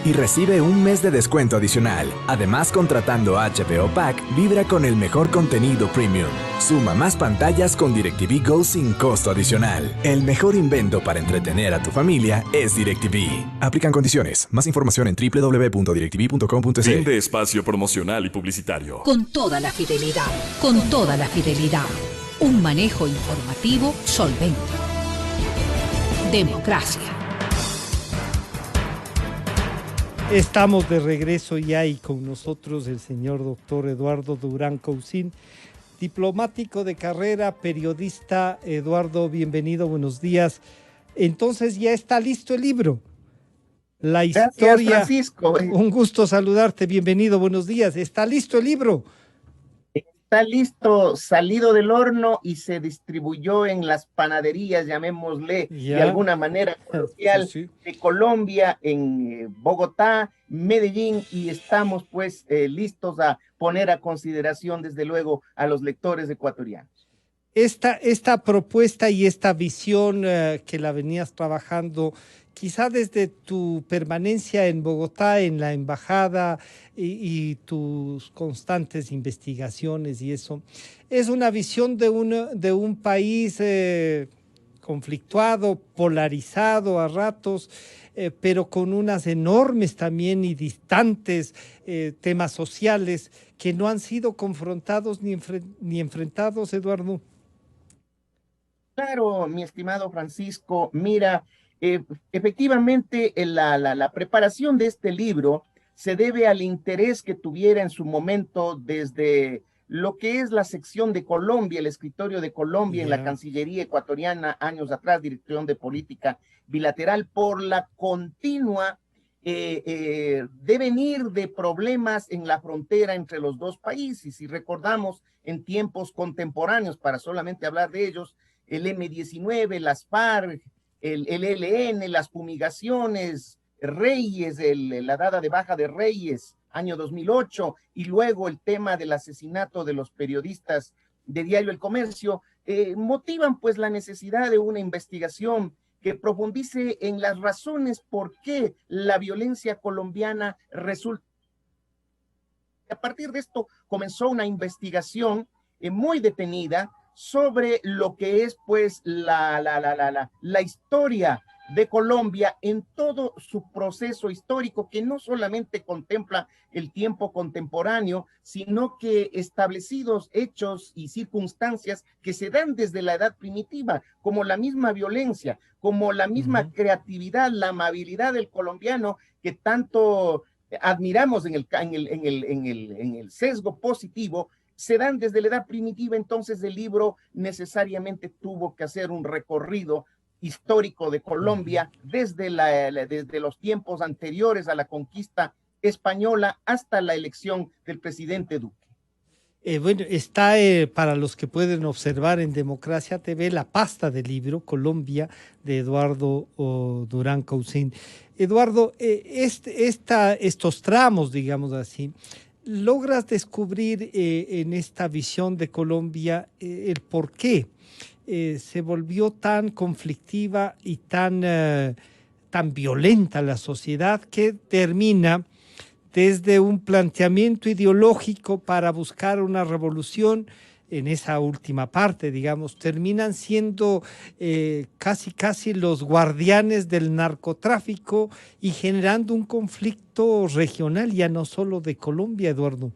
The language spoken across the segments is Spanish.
y recibe un mes de descuento adicional. Además, contratando HBO Pack, vibra con el mejor contenido premium. Suma más pantallas con DirecTV Go sin costo adicional. El mejor invento para entretener a tu familia es DirecTV. Aplican condiciones. Más información en www.directv.com.es. Fin de espacio promocional y publicitario. Con toda la fidelidad, con toda la fidelidad. Un manejo informativo solvente. Democracia. Estamos de regreso ya y con nosotros el señor doctor Eduardo Durán Cousin, diplomático de carrera, periodista. Eduardo, bienvenido, buenos días. Entonces ya está listo el libro. La historia. Gracias, Francisco. Un gusto saludarte, bienvenido, buenos días. ¿Está listo el libro? Está listo, salido del horno y se distribuyó en las panaderías, llamémosle de alguna manera coloquial, sí. De Colombia, en Bogotá, Medellín, y estamos pues listos a poner a consideración, desde luego, a los lectores ecuatorianos. Esta propuesta y esta visión que la venías trabajando, quizá desde tu permanencia en Bogotá, en la embajada y tus constantes investigaciones y eso, es una visión de un país conflictuado, polarizado a ratos, pero con unas enormes también y distantes temas sociales que no han sido confrontados ni enfrentados, Eduardo. Claro, mi estimado Francisco, mira, efectivamente la preparación de este libro se debe al interés que tuviera en su momento desde lo que es la sección de Colombia, el escritorio de Colombia en la Cancillería ecuatoriana, años atrás, Dirección de Política Bilateral, por la continua devenir de problemas en la frontera entre los dos países. Si recordamos en tiempos contemporáneos, para solamente hablar de ellos, el M-19, las FARC, el ELN, las fumigaciones, Reyes, la dada de baja de Reyes, año 2008, y luego el tema del asesinato de los periodistas de Diario El Comercio, motivan pues la necesidad de una investigación que profundice en las razones por qué la violencia colombiana resulta. A partir de esto comenzó una investigación muy detenida sobre lo que es pues la historia de Colombia en todo su proceso histórico, que no solamente contempla el tiempo contemporáneo, sino que establecidos hechos y circunstancias que se dan desde la edad primitiva, como la misma violencia, como la misma creatividad, la amabilidad del colombiano que tanto admiramos en el sesgo positivo, se dan desde la edad primitiva. Entonces el libro necesariamente tuvo que hacer un recorrido histórico de Colombia desde los tiempos anteriores a la conquista española hasta la elección del presidente Duque. Bueno, está para los que pueden observar en Democracia TV la pasta del libro Colombia de Eduardo Durán Cousin. Eduardo, estos tramos, digamos así, logras descubrir en esta visión de Colombia el por qué se volvió tan conflictiva y tan violenta la sociedad, que termina desde un planteamiento ideológico para buscar una revolución. En esa última parte, digamos, terminan siendo casi los guardianes del narcotráfico y generando un conflicto regional, ya no solo de Colombia, Eduardo.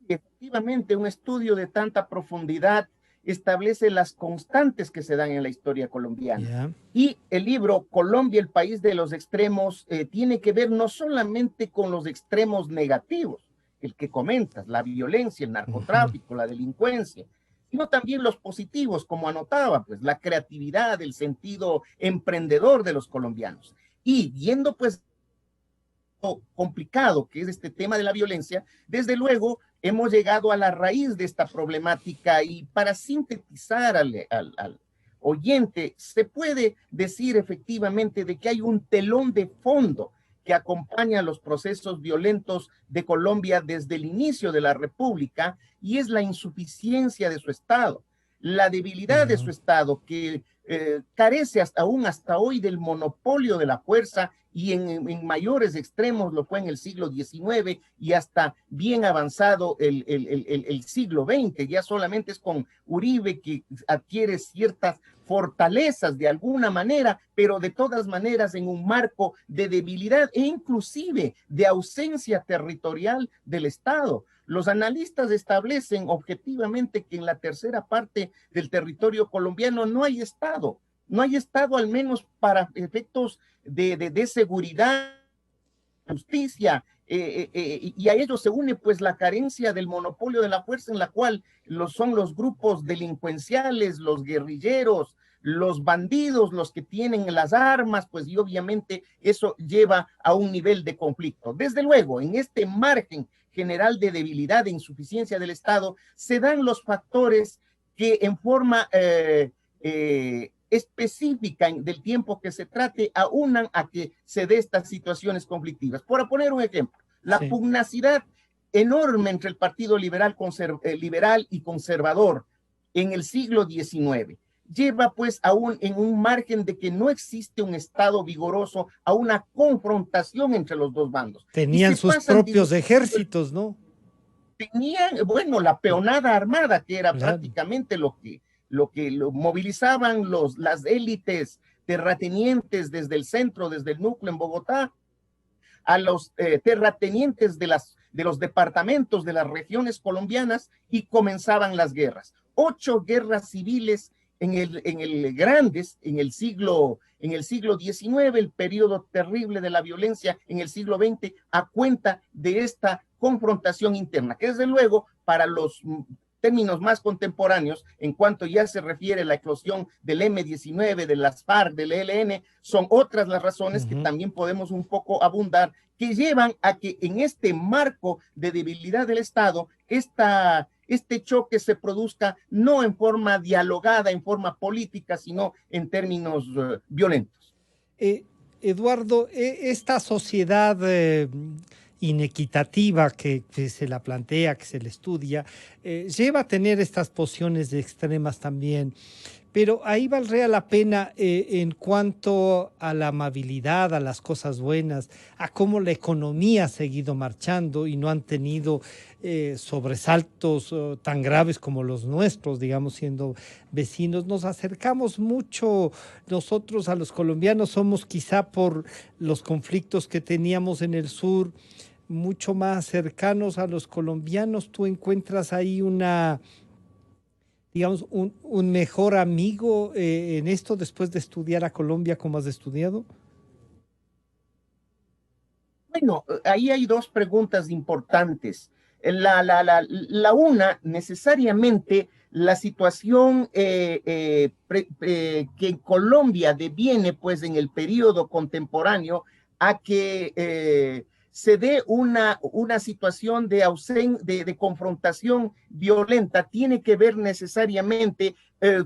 Efectivamente, un estudio de tanta profundidad establece las constantes que se dan en la historia colombiana. Y el libro Colombia, el país de los extremos, tiene que ver no solamente con los extremos negativos, el que comentas, la violencia, el narcotráfico, la delincuencia, sino también los positivos, como anotaba, pues la creatividad, el sentido emprendedor de los colombianos. Y viendo pues lo complicado que es este tema de la violencia, desde luego hemos llegado a la raíz de esta problemática, y para sintetizar al oyente, se puede decir efectivamente de que hay un telón de fondo que acompaña los procesos violentos de Colombia desde el inicio de la República, y es la insuficiencia de su Estado, la debilidad de su Estado, que carece hasta hoy del monopolio de la fuerza, y en mayores extremos lo fue en el siglo XIX y hasta bien avanzado el siglo XX. Ya solamente es con Uribe que adquiere ciertas fortalezas de alguna manera, pero de todas maneras en un marco de debilidad e inclusive de ausencia territorial del Estado. Los analistas establecen objetivamente que en la tercera parte del territorio colombiano no hay Estado. No hay Estado, al menos para efectos de seguridad, justicia, y a ello se une pues la carencia del monopolio de la fuerza, en la cual son los grupos delincuenciales, los guerrilleros, los bandidos, los que tienen las armas, pues, y obviamente eso lleva a un nivel de conflicto. Desde luego, en este margen general de debilidad e insuficiencia del Estado, se dan los factores que en forma específica del tiempo que se trate aunan a que se dé estas situaciones conflictivas. Por poner un ejemplo, la pugnacidad enorme entre el Partido Liberal y Conservador en el siglo XIX lleva pues en un margen de que no existe un Estado vigoroso, a una confrontación entre los dos bandos. Tenían sus propios ejércitos, ¿no? Tenían, bueno, la peonada armada, que era prácticamente lo que movilizaban las élites terratenientes desde el centro, desde el núcleo en Bogotá, a los terratenientes de los departamentos, de las regiones colombianas, y comenzaban las guerras. 8 guerras civiles en el siglo XIX, el periodo terrible de la violencia en el siglo XX, a cuenta de esta confrontación interna, que desde luego para los términos más contemporáneos, en cuanto ya se refiere a la eclosión del M-19, de las FARC, del ELN, son otras las razones que también podemos un poco abundar, que llevan a que en este marco de debilidad del Estado, este choque se produzca no en forma dialogada, en forma política, sino en términos violentos. Eduardo, esta sociedad inequitativa que se la plantea, que se le estudia, lleva a tener estas posiciones de extremas también, pero ahí valdría la pena en cuanto a la amabilidad, a las cosas buenas, a cómo la economía ha seguido marchando y no han tenido sobresaltos tan graves como los nuestros, digamos, siendo vecinos. Nos acercamos mucho nosotros a los colombianos, somos quizá por los conflictos que teníamos en el sur, mucho más cercanos a los colombianos. ¿Tú encuentras ahí digamos, un mejor amigo en esto después de estudiar a Colombia como has estudiado? Bueno, ahí hay dos preguntas importantes. La una, necesariamente la situación que en Colombia deviene pues en el periodo contemporáneo a que se dé una situación de confrontación violenta, tiene que ver necesariamente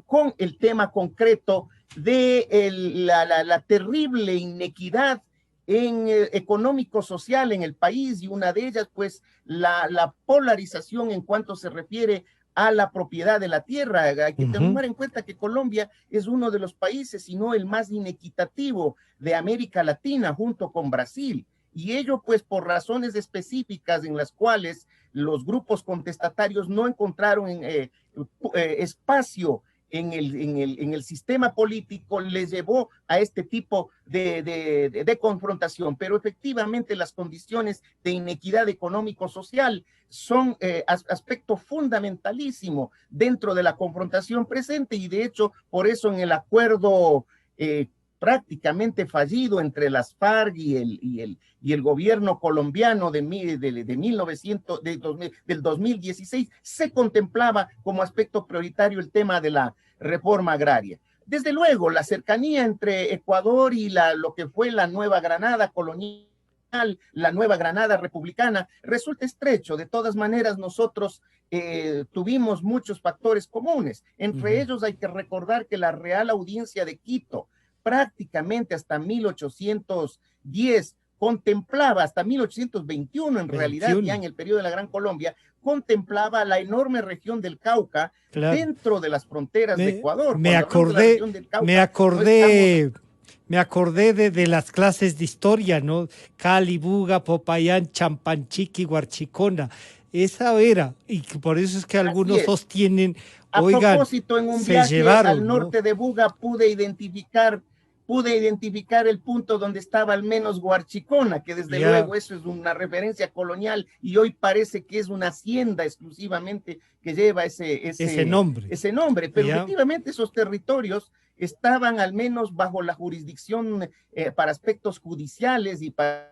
con el tema concreto de la terrible inequidad económico-social en el país, y una de ellas, pues, la polarización en cuanto se refiere a la propiedad de la tierra. Hay que tomar en cuenta que Colombia es uno de los países, si no el más inequitativo de América Latina, junto con Brasil. Y ello, pues, por razones específicas en las cuales los grupos contestatarios no encontraron espacio en el sistema político, les llevó a este tipo de confrontación. Pero efectivamente las condiciones de inequidad económico-social son aspecto fundamentalísimo dentro de la confrontación presente, y de hecho, por eso en el acuerdo prácticamente fallido entre las FARC y el gobierno colombiano del 2016, se contemplaba como aspecto prioritario el tema de la reforma agraria. Desde luego, la cercanía entre Ecuador y lo que fue la Nueva Granada colonial, la Nueva Granada republicana, resulta estrecho. De todas maneras, nosotros tuvimos muchos factores comunes. Entre ellos hay que recordar que la Real Audiencia de Quito, prácticamente hasta 1810, contemplaba, hasta 1821 en realidad, ya en el periodo de la Gran Colombia, contemplaba la enorme región del Cauca, claro, dentro de las fronteras de Ecuador. Me acordé de las clases de historia, ¿no? Cali, Buga, Popayán, Champanchiqui, Huarchicona. Esa era, y por eso es que algunos sostienen, oigan, a propósito, en un viaje al norte, ¿no?, de Buga pude identificar el punto donde estaba al menos Huarchicona, que desde luego eso es una referencia colonial y hoy parece que es una hacienda exclusivamente que lleva ese nombre. Pero efectivamente esos territorios estaban al menos bajo la jurisdicción para aspectos judiciales y para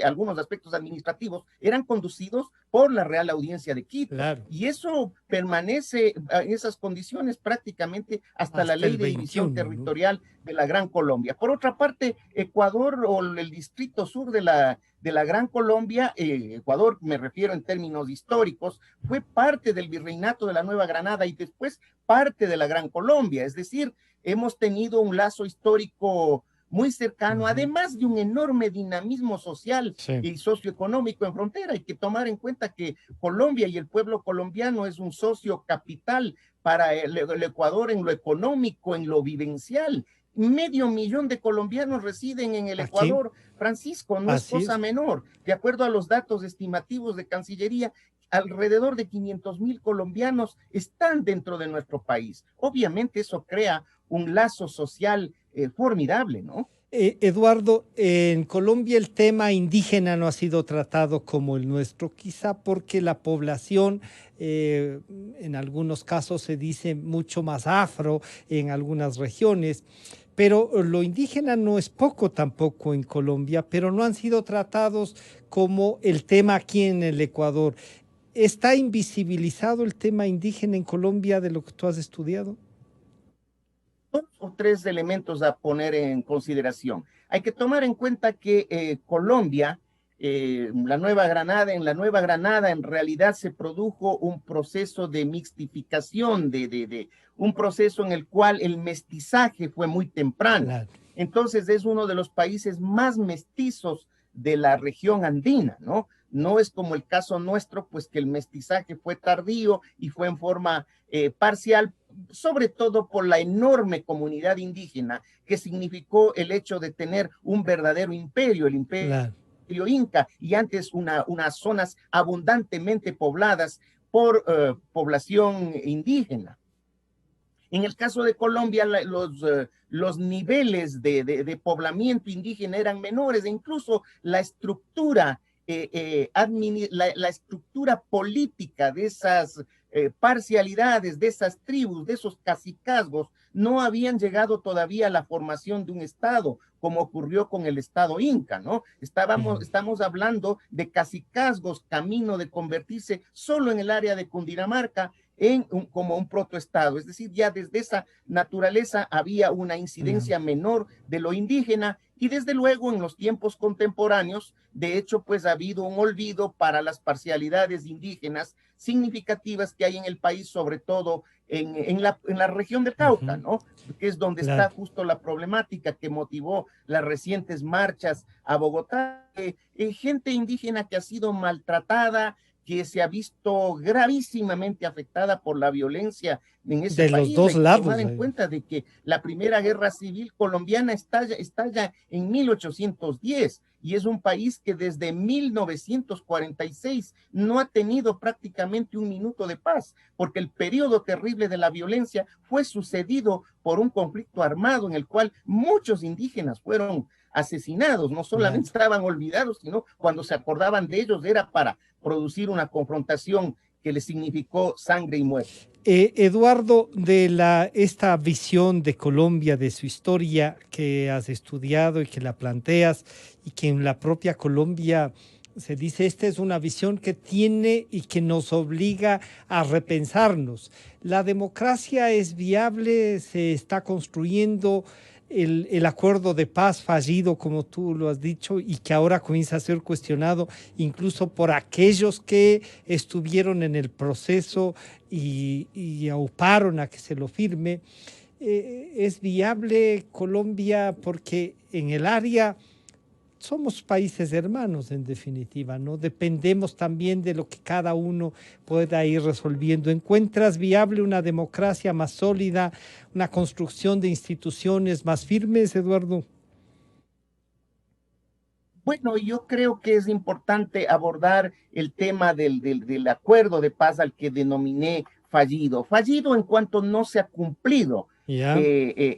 algunos aspectos administrativos, eran conducidos por la Real Audiencia de Quito. Claro. Y eso permanece en esas condiciones prácticamente hasta la Ley de División Territorial, ¿no?, de la Gran Colombia. Por otra parte, Ecuador, o el distrito sur de la Gran Colombia, Ecuador, me refiero en términos históricos, fue parte del Virreinato de la Nueva Granada y después parte de la Gran Colombia. Es decir, hemos tenido un lazo histórico muy cercano, además de un enorme dinamismo social y socioeconómico en frontera. Hay que tomar en cuenta que Colombia y el pueblo colombiano es un socio capital para el Ecuador en lo económico, en lo vivencial. 500,000 de colombianos residen en el Ecuador, Francisco, no es cosa menor. De acuerdo a los datos estimativos de Cancillería, alrededor de 500,000 colombianos están dentro de nuestro país. Obviamente eso crea un lazo social formidable, ¿no? Eduardo, en Colombia el tema indígena no ha sido tratado como el nuestro, quizá porque la población, en algunos casos se dice mucho más afro en algunas regiones, pero lo indígena no es poco tampoco en Colombia, pero no han sido tratados como el tema aquí en el Ecuador. ¿Está invisibilizado el tema indígena en Colombia de lo que tú has estudiado? 2 o 3 elementos a poner en consideración. Hay que tomar en cuenta que Colombia, en la Nueva Granada en realidad se produjo un proceso de mixtificación, un proceso en el cual el mestizaje fue muy temprano. Claro. Entonces es uno de los países más mestizos de la región andina, ¿no? No es como el caso nuestro, pues que el mestizaje fue tardío y fue en forma parcial, sobre todo por la enorme comunidad indígena que significó el hecho de tener un verdadero imperio, el imperio inca, y antes unas zonas abundantemente pobladas por población indígena. En el caso de Colombia, los niveles de poblamiento indígena eran menores, e incluso la estructura la estructura política de esas parcialidades, de esas tribus, de esos cacicazgos, no habían llegado todavía a la formación de un Estado, como ocurrió con el Estado Inca, ¿no? Estamos hablando de cacicazgos camino de convertirse solo en el área de Cundinamarca como un protoestado, es decir, ya desde esa naturaleza había una incidencia menor de lo indígena, y desde luego en los tiempos contemporáneos, de hecho, pues ha habido un olvido para las parcialidades indígenas significativas que hay en el país, sobre todo en la región del Cauca, ¿no? Que es donde está justo la problemática que motivó las recientes marchas a Bogotá. Gente indígena que ha sido maltratada, que se ha visto gravísimamente afectada por la violencia en ese país. De los dos lados. Tomar en cuenta de que la primera guerra civil colombiana estalla en 1810 y es un país que desde 1946 no ha tenido prácticamente un minuto de paz, porque el periodo terrible de la violencia fue sucedido por un conflicto armado en el cual muchos indígenas fueron asesinados. No solamente estaban olvidados, sino cuando se acordaban de ellos era para producir una confrontación que les significó sangre y muerte. Eduardo, de esta visión de Colombia, de su historia que has estudiado y que la planteas, y que en la propia Colombia se dice, esta es una visión que tiene y que nos obliga a repensarnos. ¿La democracia es viable? ¿Se está construyendo el acuerdo de paz fallido, como tú lo has dicho, y que ahora comienza a ser cuestionado incluso por aquellos que estuvieron en el proceso y auparon a que se lo firme? ¿Es viable Colombia? Porque en el área somos países hermanos en definitiva, ¿no? Dependemos también de lo que cada uno pueda ir resolviendo. ¿Encuentras viable una democracia más sólida, una construcción de instituciones más firmes, Eduardo? Bueno, yo creo que es importante abordar el tema del acuerdo de paz al que denominé fallido. Fallido en cuanto no se ha cumplido Ya.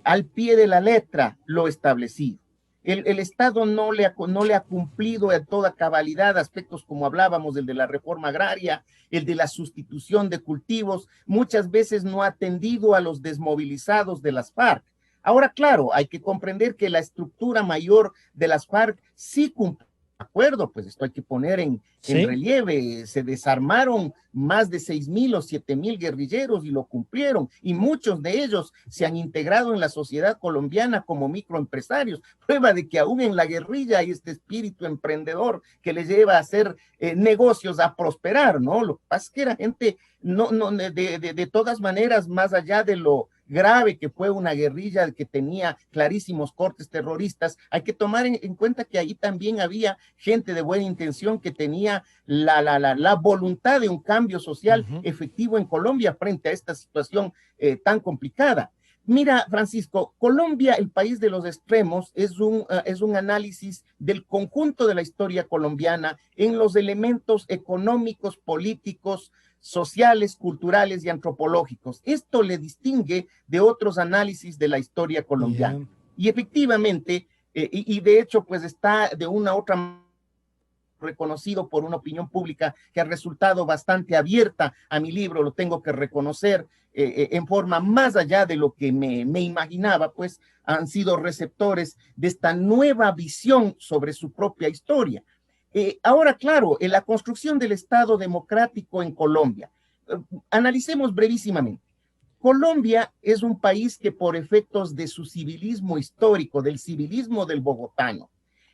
al pie de la letra lo establecido. El Estado no le ha cumplido a toda cabalidad aspectos como hablábamos, el de la reforma agraria, el de la sustitución de cultivos, muchas veces no ha atendido a los desmovilizados de las FARC. Ahora, claro, hay que comprender que la estructura mayor de las FARC sí cumplió de acuerdo, pues esto hay que poner en relieve, se desarmaron más de 6,000 o 7,000 guerrilleros y lo cumplieron, y muchos de ellos se han integrado en la sociedad colombiana como microempresarios, prueba de que aún en la guerrilla hay este espíritu emprendedor que les lleva a hacer negocios, a prosperar, ¿no? Lo que pasa es que era gente, de todas maneras, más allá de lo grave que fue una guerrilla que tenía clarísimos cortes terroristas, hay que tomar en cuenta que ahí también había gente de buena intención que tenía la voluntad de un cambio social efectivo en Colombia frente a esta situación tan complicada. Mira, Francisco, Colombia, el país de los extremos, es un análisis del conjunto de la historia colombiana en los elementos económicos, políticos, sociales, culturales y antropológicos. Esto le distingue de otros análisis de la historia colombiana. Y efectivamente, y de hecho, pues está de una u otra reconocido por una opinión pública que ha resultado bastante abierta a mi libro, lo tengo que reconocer, en forma más allá de lo que me imaginaba, pues han sido receptores de esta nueva visión sobre su propia historia. Ahora, claro, en la construcción del Estado democrático en Colombia, analicemos brevísimamente. Colombia es un país que por efectos de su civilismo histórico, del civilismo del bogotano,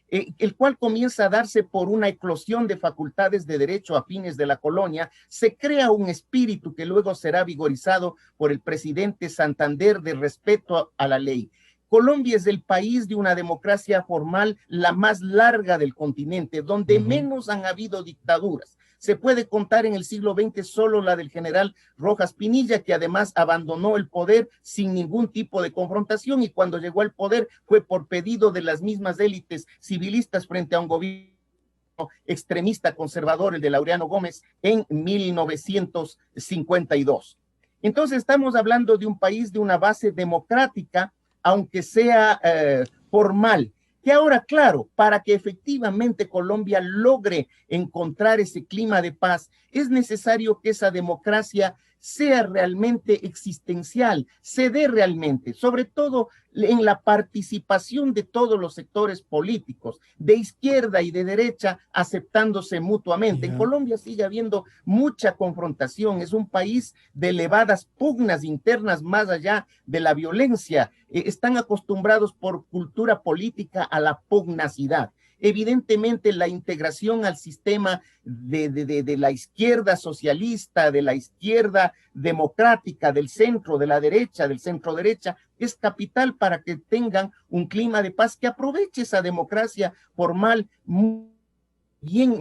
el cual comienza a darse por una eclosión de facultades de derecho a fines de la colonia, se crea un espíritu que luego será vigorizado por el presidente Santander de respeto a la ley. Colombia es el país de una democracia formal la más larga del continente, donde menos han habido dictaduras. Se puede contar en el siglo XX solo la del general Rojas Pinilla, que además abandonó el poder sin ningún tipo de confrontación, y cuando llegó al poder fue por pedido de las mismas élites civilistas frente a un gobierno extremista conservador, el de Laureano Gómez, en 1952. Entonces estamos hablando de un país de una base democrática, aunque sea formal, que ahora, claro, para que efectivamente Colombia logre encontrar ese clima de paz, es necesario que esa democracia sea realmente existencial, se dé realmente, sobre todo en la participación de todos los sectores políticos, de izquierda y de derecha, aceptándose mutuamente. En Colombia sigue habiendo mucha confrontación, es un país de elevadas pugnas internas más allá de la violencia, están acostumbrados por cultura política a la pugnacidad. Evidentemente la integración al sistema de la izquierda socialista, de la izquierda democrática, del centro, de la derecha, del centro derecha, es capital para que tengan un clima de paz que aproveche esa democracia formal bien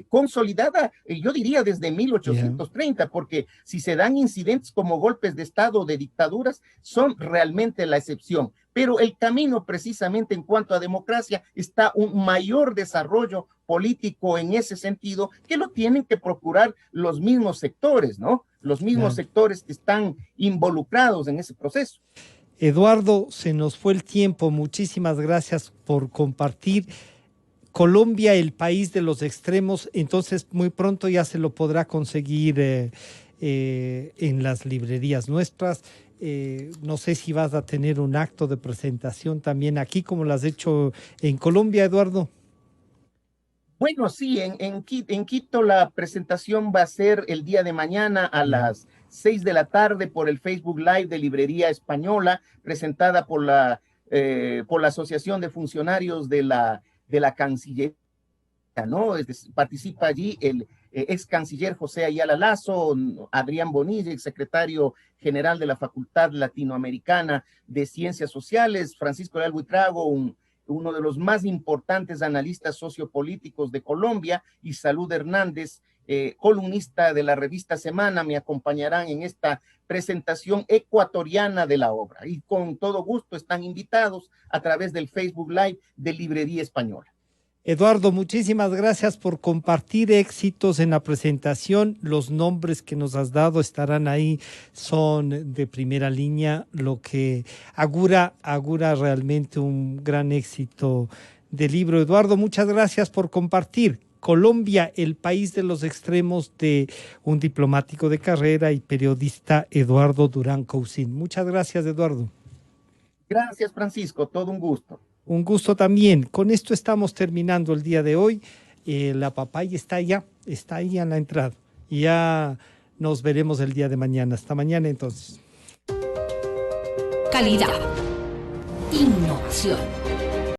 consolidada, yo diría desde 1830, porque si se dan incidentes como golpes de Estado o de dictaduras, son realmente la excepción. Pero el camino precisamente en cuanto a democracia está un mayor desarrollo político en ese sentido, que lo tienen que procurar los mismos sectores, ¿no? Los mismos sectores que están involucrados en ese proceso. Eduardo, se nos fue el tiempo. Muchísimas gracias por compartir. Colombia, el país de los extremos, entonces muy pronto ya se lo podrá conseguir en las librerías nuestras. No sé si vas a tener un acto de presentación también aquí, como lo has hecho en Colombia, Eduardo. Bueno, sí, en Quito la presentación va a ser el día de mañana a las 6 de la tarde por el Facebook Live de Librería Española, presentada por la Asociación de Funcionarios de la Cancillería, ¿no? Participa allí el ex canciller José Ayala Lazo, Adrián Bonilla, el secretario general de la Facultad Latinoamericana de Ciencias Sociales, Francisco Leal Buitrago, un uno de los más importantes analistas sociopolíticos de Colombia, y Salud Hernández, columnista de la revista Semana, me acompañarán en esta presentación ecuatoriana de la obra. Y con todo gusto están invitados a través del Facebook Live de Librería Española. Eduardo, muchísimas gracias por compartir, éxitos en la presentación. Los nombres que nos has dado estarán ahí, son de primera línea, lo que augura realmente un gran éxito del libro. Eduardo, muchas gracias por compartir. Colombia, el país de los extremos, de un diplomático de carrera y periodista, Eduardo Durán Cousin. Muchas gracias, Eduardo. Gracias, Francisco, todo un gusto. Un gusto también. Con esto estamos terminando el día de hoy. La papaya está ahí en la entrada. Y ya nos veremos el día de mañana. Hasta mañana entonces. Calidad. Innovación.